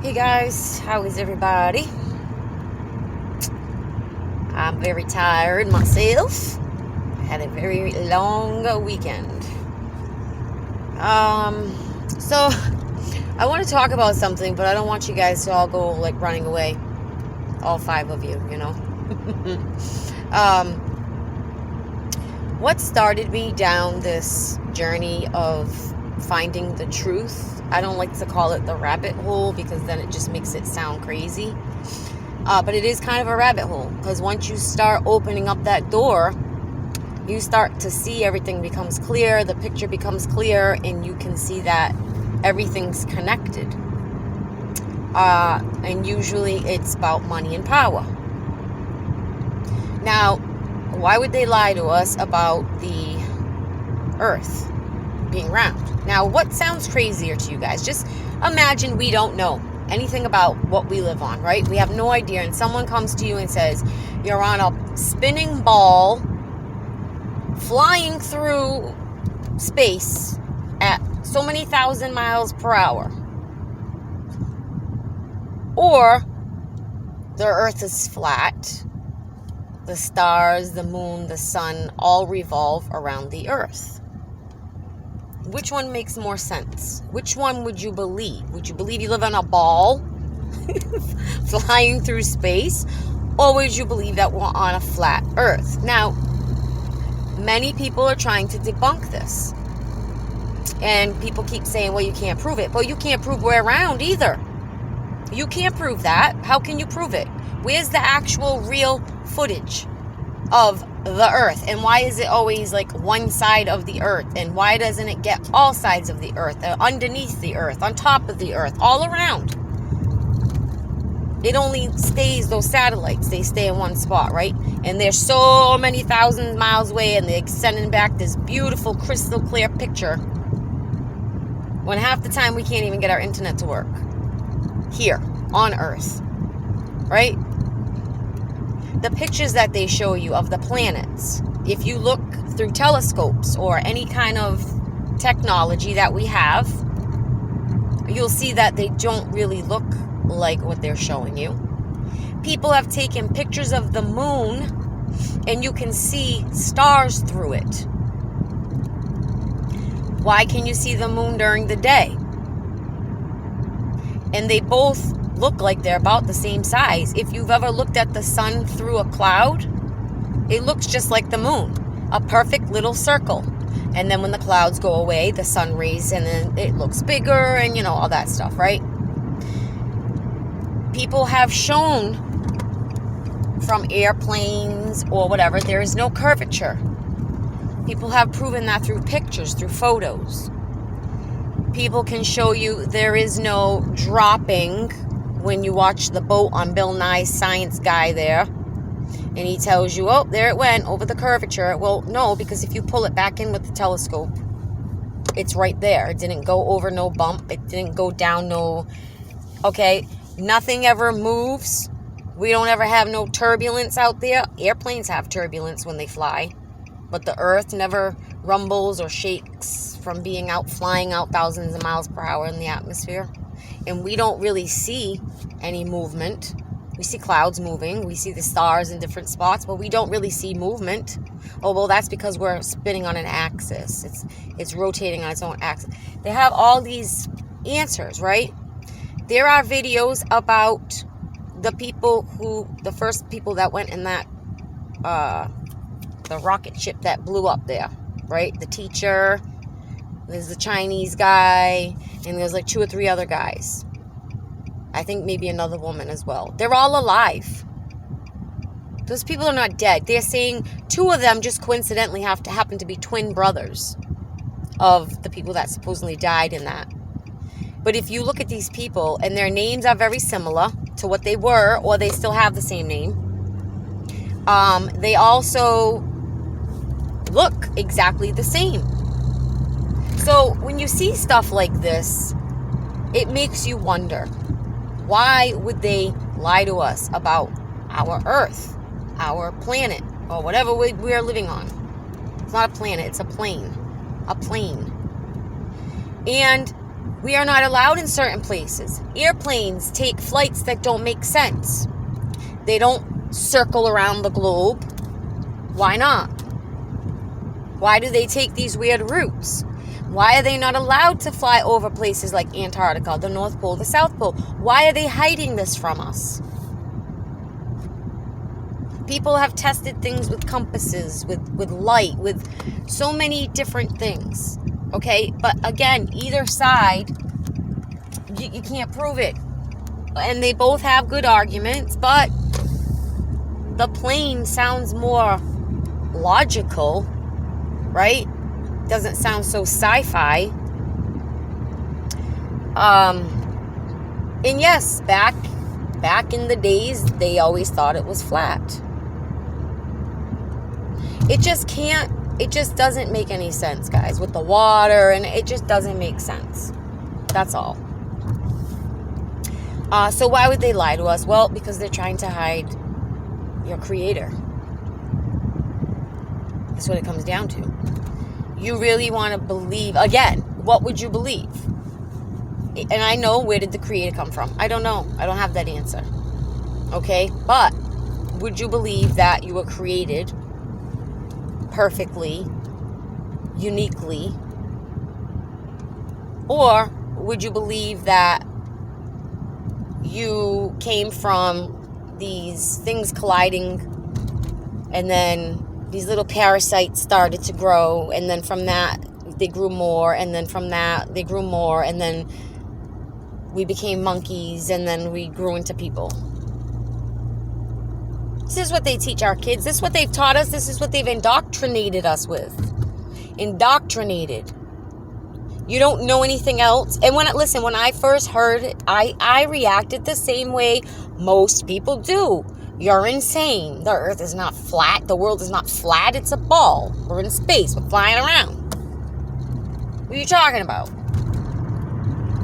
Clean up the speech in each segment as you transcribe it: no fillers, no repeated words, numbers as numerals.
Hey guys, how is everybody? I'm very tired myself. I had a very long weekend. So I want to talk about something, but I don't want you guys to all go like running away. All 5 of you, you know. What started me down this journey of finding the truth? I don't like to call it the rabbit hole because then it just makes it sound crazy. But it is kind of a rabbit hole because once you start opening up that door, you start to see everything becomes clear, the picture becomes clear, and you can see that everything's connected. And usually it's about money and power. Now, why would they lie to us about the earth being round? Now, what sounds crazier to you guys? Just imagine we don't know anything about what we live on, right? We have no idea, and someone comes to you and says, you're on a spinning ball flying through space at so many thousand miles per hour. Or the earth is flat. The stars, the moon, the sun all revolve around the earth. Which one makes more sense? Which one would you believe? Would you believe you live on a ball flying through space? Or would you believe that we're on a flat earth? Now, many people are trying to debunk this. And people keep saying, well, you can't prove it. But you can't prove we're round either. You can't prove that. How can you prove it? Where's the actual real footage of the earth? And why is it always like one side of the earth? And why doesn't it get all sides of the earth, underneath the earth, on top of the earth, all around? It only stays, those satellites, they stay in one spot, right? And they're so many thousands miles away, and they're sending back this beautiful crystal clear picture when half the time we can't even get our internet to work here on earth, right? The pictures that they show you of the planets, if you look through telescopes or any kind of technology that we have, you'll see that they don't really look like what they're showing you. People have taken pictures of the moon and you can see stars through it. Why can you see the moon during the day? And they both look like they're about the same size. If you've ever looked at the sun through a cloud, it looks just like the moon, a perfect little circle. And then when the clouds go away, the sun rays, and then it looks bigger, and you know, all that stuff, right? People have shown from airplanes or whatever, there is no curvature. People have proven that through pictures, through photos. People can show you there is no dropping when you watch the boat on Bill Nye's Science Guy there. And he tells you, oh, there it went over the curvature. Well, no, because if you pull it back in with the telescope, it's right there. It didn't go over no bump. It didn't go down no... Okay, nothing ever moves. We don't ever have no turbulence out there. Airplanes have turbulence when they fly. But the earth never rumbles or shakes from being out, flying out thousands of miles per hour in the atmosphere. And we don't really see any movement. We see clouds moving. We see the stars in different spots, but we don't really see movement. Oh, well, that's because we're spinning on an axis. It's rotating on its own axis. They have all these answers, right? There are videos about the first people that went in that, the rocket ship that blew up there, right? The teacher, there's the Chinese guy, and there's like 2 or 3 other guys. I think maybe another woman as well. They're all alive. Those people are not dead. They're saying 2 of them just coincidentally happen to be twin brothers of the people that supposedly died in that. But if you look at these people, and their names are very similar to what they were, or they still have the same name. They also look exactly the same. So when you see stuff like this, it makes you wonder, why would they lie to us about our earth, our planet, or whatever we are living on? It's not a planet, it's a plane. A plane. And We are not allowed in certain places. Airplanes take flights that don't make sense. They don't circle around the globe. Why not? Why do they take these weird routes? Why are they not allowed to fly over places like Antarctica, the North Pole, the South Pole? Why are they hiding this from us? People have tested things with compasses, with light, with so many different things. Okay? But again, either side, you can't prove it. And they both have good arguments, but the plane sounds more logical, right? Doesn't sound so sci-fi. And yes, back in the days, they always thought it was flat. It just doesn't make any sense, guys, with the water, and it just doesn't make sense. That's all. So why would they lie to us? Well, because they're trying to hide your creator. That's what it comes down to. You really want to believe, again, what would you believe? And I know, where did the creator come from? I don't know. I don't have that answer. Okay? But would you believe that you were created perfectly, uniquely? Or would you believe that you came from these things colliding, and then these little parasites started to grow, and then from that they grew more, and then from that they grew more, and then we became monkeys, and then we grew into people? This is what they teach our kids. This is what they've taught us. This is what they've indoctrinated us with. Indoctrinated. You don't know anything else. And when I first heard it, I reacted the same way most people do. You're insane. The earth is not flat. The world is not flat. It's a ball. We're in space. We're flying around. What are you talking about?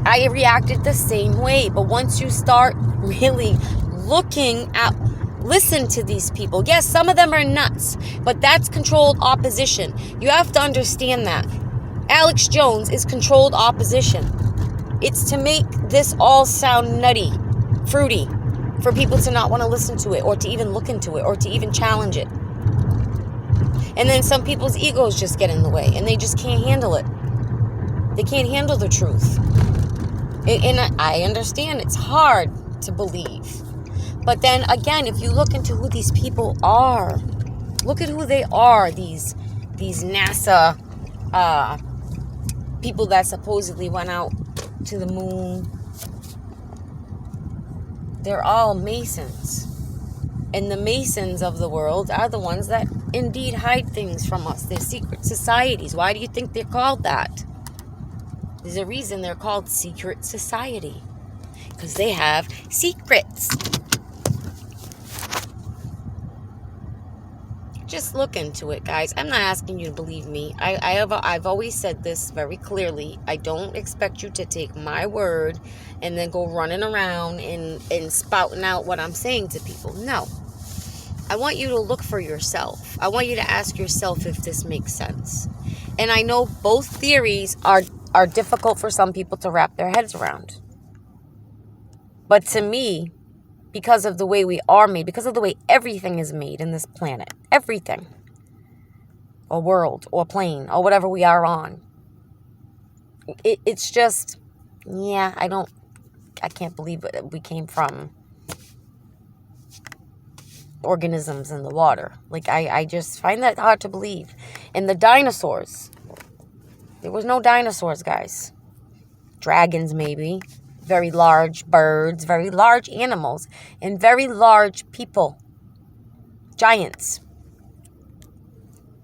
I reacted the same way. But once you start really listen to these people. Yes, some of them are nuts, but that's controlled opposition. You have to understand that. Alex Jones is controlled opposition. It's to make this all sound nutty, fruity, for people to not want to listen to it, or to even look into it, or to even challenge it. And then some people's egos just get in the way, and they just can't handle it. They can't handle the truth. And I understand it's hard to believe. But then again, if you look into who these people are, look at who they are, these NASA people that supposedly went out to the moon. They're all Masons. And the Masons of the world are the ones that indeed hide things from us. They're secret societies. Why do you think they're called that? There's a reason they're called secret society. Because they have secrets. Just look into it, guys. I'm not asking you to believe me. I've always said this very clearly. I don't expect you to take my word and then go running around and spouting out what I'm saying to people. No. I want you to look for yourself. I want you to ask yourself if this makes sense. And I know both theories are difficult for some people to wrap their heads around. But to me, because of the way we are made, because of the way everything is made in this planet, everything, or world, or plane, or whatever we are on, it's just, yeah, I can't believe it. We came from organisms in the water. Like, I just find that hard to believe. And the dinosaurs, there was no dinosaurs, guys. Dragons, maybe. Very large birds, very large animals, and very large people. Giants.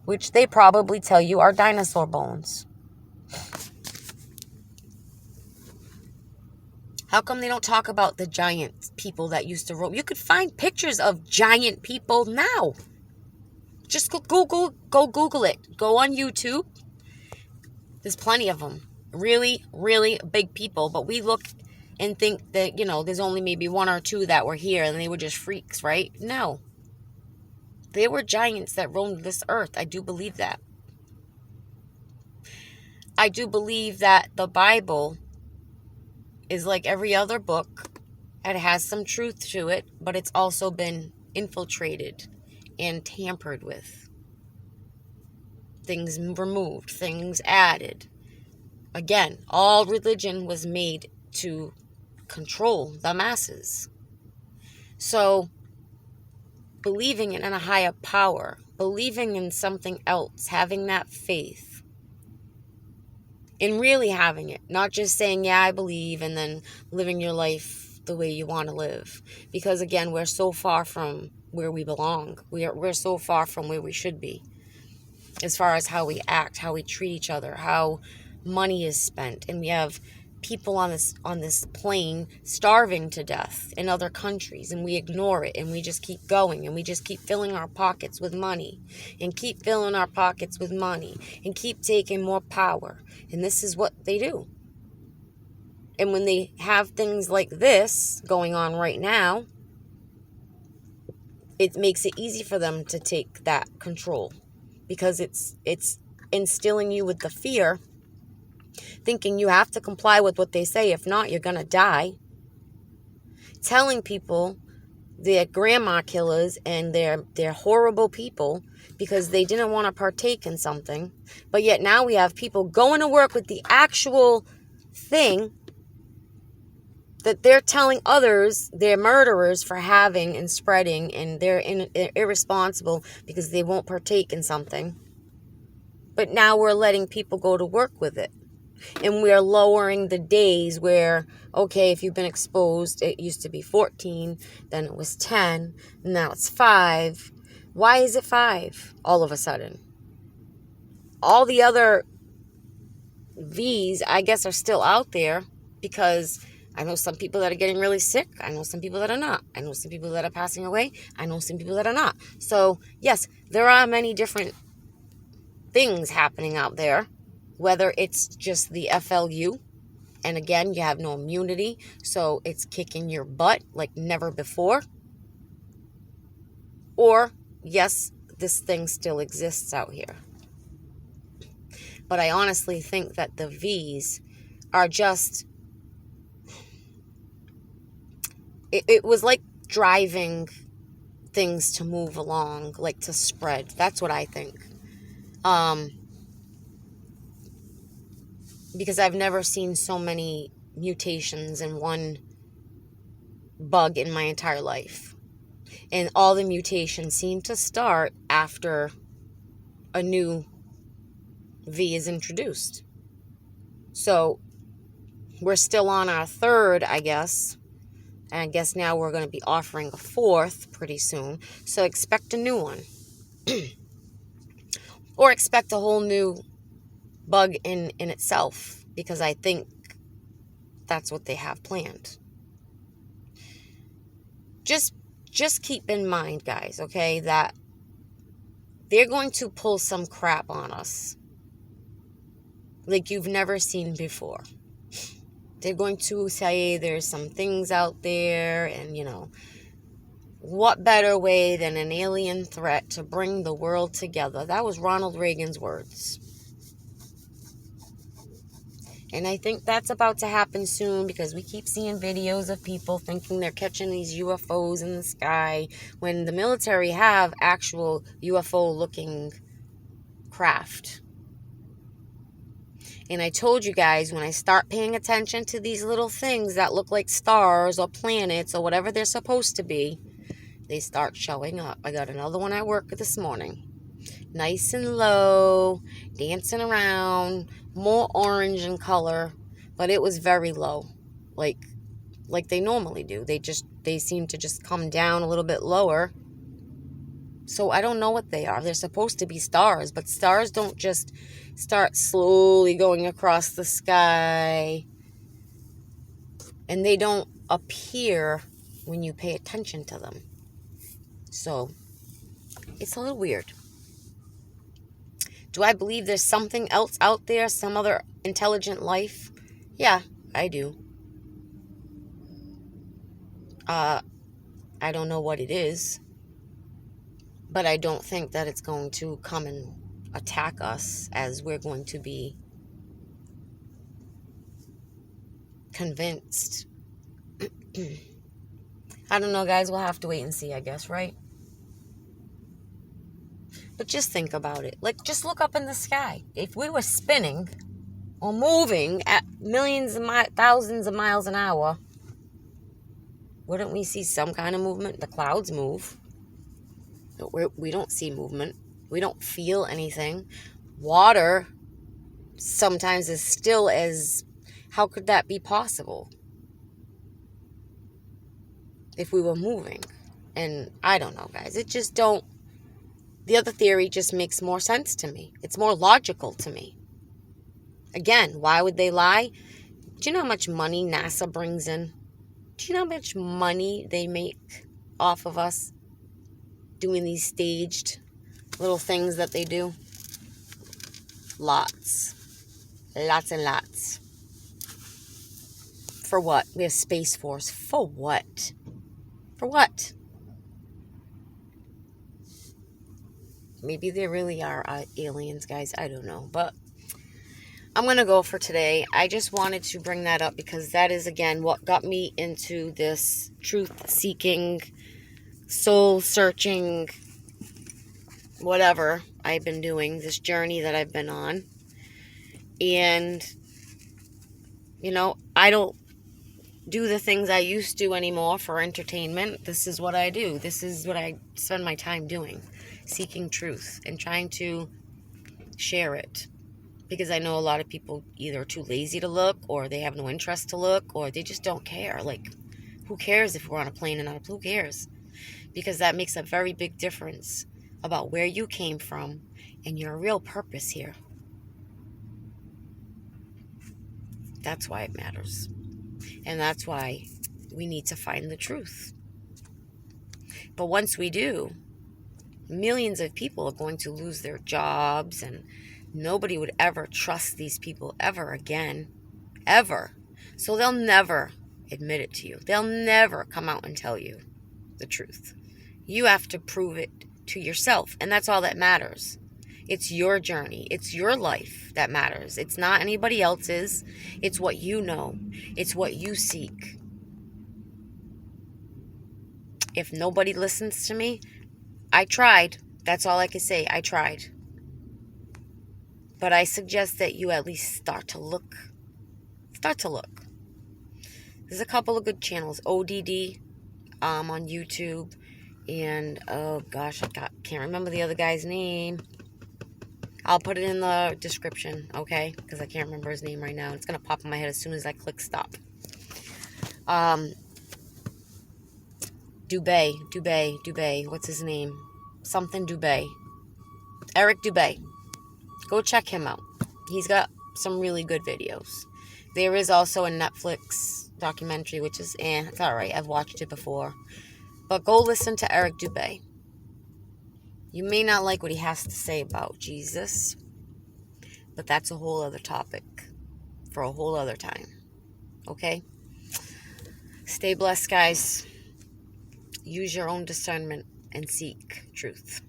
Which they probably tell you are dinosaur bones. How come they don't talk about the giant people that used to roam? You could find pictures of giant people now. Just go Google it. Go on YouTube. There's plenty of them. Really, really big people. But we look and think that, there's only maybe one or two that were here and they were just freaks, right? No. They were giants that roamed this earth. I do believe that. I do believe that the Bible is like every other book. It has some truth to it, but it's also been infiltrated and tampered with. Things removed, things added. Again, all religion was made to control the masses. So, believing in a higher power, believing in something else, having that faith, and really having it, not just saying, yeah, I believe, and then living your life the way you want to live. Because again, we're so far from where we belong. We're so far from where we should be, as far as how we act, how we treat each other, how money is spent. And we have people on this plane starving to death in other countries, and we ignore it, and we just keep going, and we just keep filling our pockets with money, and keep filling our pockets with money, and keep taking more power. And this is what they do. And when they have things like this going on right now, it makes it easy for them to take that control, because it's instilling you with the fear, thinking you have to comply with what they say. If not, you're going to die. Telling people they're grandma killers and they're horrible people because they didn't want to partake in something. But yet now we have people going to work with the actual thing that they're telling others they're murderers for having and spreading, and they're irresponsible because they won't partake in something. But now we're letting people go to work with it. And we're lowering the days where, okay, if you've been exposed, it used to be 14, then it was 10, now it's 5. Why is it 5 all of a sudden? All the other V's, I guess, are still out there, because I know some people that are getting really sick. I know some people that are not. I know some people that are passing away. I know some people that are not. So, yes, there are many different things happening out there, whether it's just the FLU, and again, you have no immunity, so it's kicking your butt like never before. Or, yes, this thing still exists out here. But I honestly think that the V's are just... It was like driving things to move along, like to spread. That's what I think. Because I've never seen so many mutations in one bug in my entire life. And all the mutations seem to start after a new V is introduced. So we're still on our 3rd, I guess. And I guess now we're going to be offering a 4th pretty soon. So expect a new one. Or expect a whole new bug in itself. Because I think that's what they have planned. Just keep in mind, guys, okay, that they're going to pull some crap on us like you've never seen before. They're going to say there's some things out there, and, what better way than an alien threat to bring the world together? That was Ronald Reagan's words. And I think that's about to happen soon, because we keep seeing videos of people thinking they're catching these UFOs in the sky, when the military have actual UFO-looking craft. And I told you guys, when I start paying attention to these little things that look like stars or planets or whatever they're supposed to be, they start showing up. I got another one at work this morning. Nice and low, dancing around, more orange in color, but it was very low, like they normally do. They seem to just come down a little bit lower. So I don't know what they are. They're supposed to be stars, but stars don't just start slowly going across the sky, and they don't appear when you pay attention to them. So it's a little weird. Do I believe there's something else out there, some other intelligent life? Yeah, I do. I don't know what it is, but I don't think that it's going to come and attack us, as we're going to be convinced. I don't know, guys. We'll have to wait and see, I guess, right? But just think about it. Like, just look up in the sky. If we were spinning or moving at thousands of miles an hour, wouldn't we see some kind of movement? The clouds move. We don't see movement. We don't feel anything. Water sometimes is still as... How could that be possible if we were moving? And I don't know, guys. It just don't... The other theory just makes more sense to me. It's more logical to me. Again, why would they lie? Do you know how much money NASA brings in? Do you know how much money they make off of us doing these staged little things that they do? Lots. Lots and lots. For what? We have Space Force. For what? For what? Maybe they really are aliens, guys. I don't know. But I'm going to go for today. I just wanted to bring that up because that is, again, what got me into this truth-seeking, soul-searching, whatever I've been doing, this journey that I've been on. And, you know, I don't do the things I used to anymore for entertainment. This is what I do. This is what I spend my time doing, seeking truth and trying to share it. Because I know a lot of people either are too lazy to look, or they have no interest to look, or they just don't care. Like, who cares if we're on a plane and not a plane? Who cares? Because that makes a very big difference about where you came from and your real purpose here. That's why it matters. And that's why we need to find the truth. But once we do, millions of people are going to lose their jobs, and nobody would ever trust these people ever again. Ever. So they'll never admit it to you. They'll never come out and tell you the truth. You have to prove it to yourself. And that's all that matters. It's your journey. It's your life that matters. It's not anybody else's. It's what you know. It's what you seek. If nobody listens to me, I tried. That's all I can say. I tried. But I suggest that you at least start to look. Start to look. There's a couple of good channels. ODD on YouTube. And, oh gosh, can't remember the other guy's name. I'll put it in the description, okay? Because I can't remember his name right now. It's going to pop in my head as soon as I click stop. Dubé. What's his name? Something Dubé. Eric Dubé. Go check him out. He's got some really good videos. There is also a Netflix documentary, which is, it's alright. I've watched it before. But go listen to Eric Dubé. You may not like what he has to say about Jesus, but that's a whole other topic for a whole other time. Okay? Stay blessed, guys. Use your own discernment and seek truth.